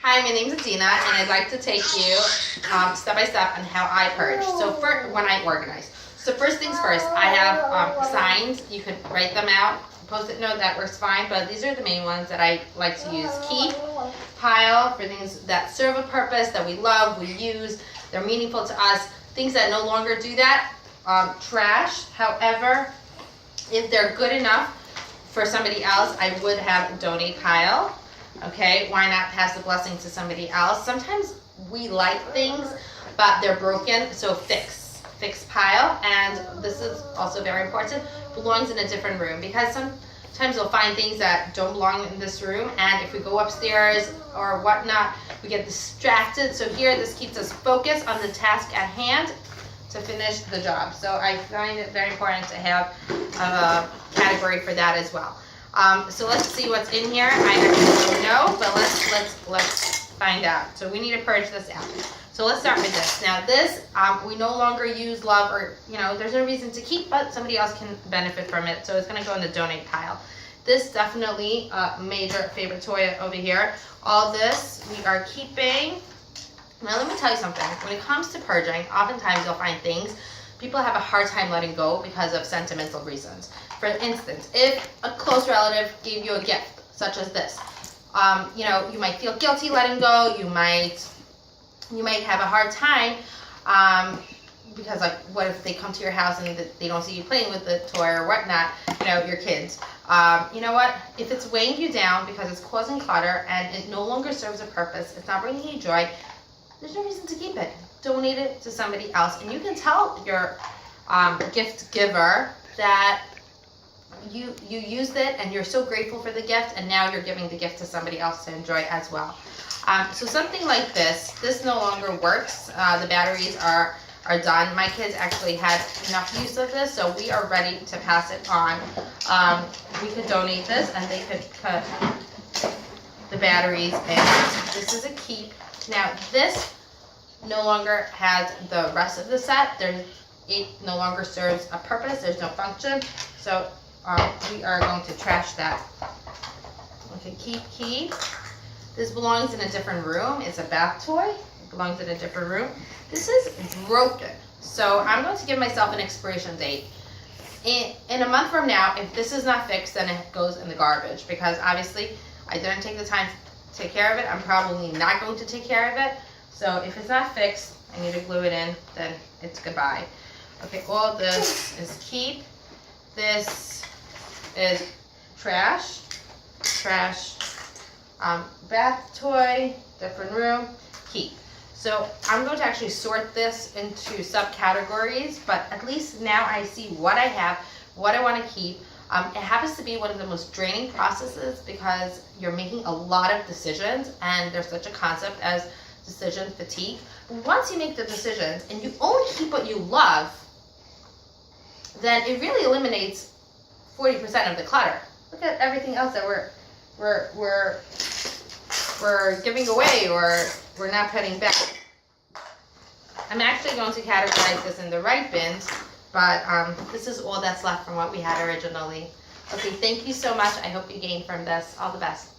Hi, my name is Adina, and I'd like to take you step by step on how I purge. So when I organize. So first things first, I have signs. You could write them out. Post-it note, that works fine, but these are the main ones that I like to use. Keep, pile, for things that serve a purpose, that we love, we use, they're meaningful to us. Things that no longer do that. Trash, however, if they're good enough for somebody else, I would have donate pile. Okay, why not pass the blessing to somebody else? Sometimes we like things, but they're broken, so fix pile. And this is also very important, belongs in a different room, because sometimes we'll find things that don't belong in this room, and if we go upstairs or whatnot, we get distracted. So here, this keeps us focused on the task at hand to finish the job. So I find it very important to have a category for that as well. So let's see what's in here. I actually don't know, but let's find out. So we need to purge this out. So let's start with this. Now this, we no longer use, love, or, there's no reason to keep, but somebody else can benefit from it. So it's gonna go in the donate pile. This definitely a major favorite toy over here. All this we are keeping. Now let me tell you something. When it comes to purging, oftentimes you'll find things people have a hard time letting go because of sentimental reasons. For instance, if a close relative gave you a gift, such as this, you might feel guilty letting go. You might have a hard time because, like, what if they come to your house and they don't see you playing with the toy or whatnot? Your kids. You know what? If it's weighing you down because it's causing clutter and it no longer serves a purpose, it's not bringing you joy, there's no reason to keep it. Donate it to somebody else. And you can tell your gift giver that you used it and you're so grateful for the gift, and now you're giving the gift to somebody else to enjoy as well. So something like this no longer works. The batteries are done. My kids actually had enough use of this, so we are ready to pass it on. We could donate this and they could cut the batteries in. This is a keep. Now this no longer has the rest of the set. It no longer serves a purpose. There's no function. So we are going to trash that. Okay, keep. This belongs in a different room. It's a bath toy. It belongs in a different room. This is broken. So I'm going to give myself an expiration date. In a month from now, if this is not fixed, then it goes in the garbage, because obviously I didn't take the time to take care of it. I'm probably not going to take care of it. So if it's not fixed, I need to glue it in, then it's goodbye. Okay, all this is keep. This is trash. Bath toy, different room, keep. So I'm going to actually sort this into subcategories, but at least now I see what I have, what I want to keep. It happens to be one of the most draining processes because you're making a lot of decisions, and there's such a concept as decision fatigue. But once you make the decisions and you only keep what you love, then it really eliminates 40% of the clutter. Look at everything else that we're giving away or we're not putting back. I'm actually going to categorize this in the right bins, but this is all that's left from what we had originally. Okay, thank you so much. I hope you gained from this. All the best.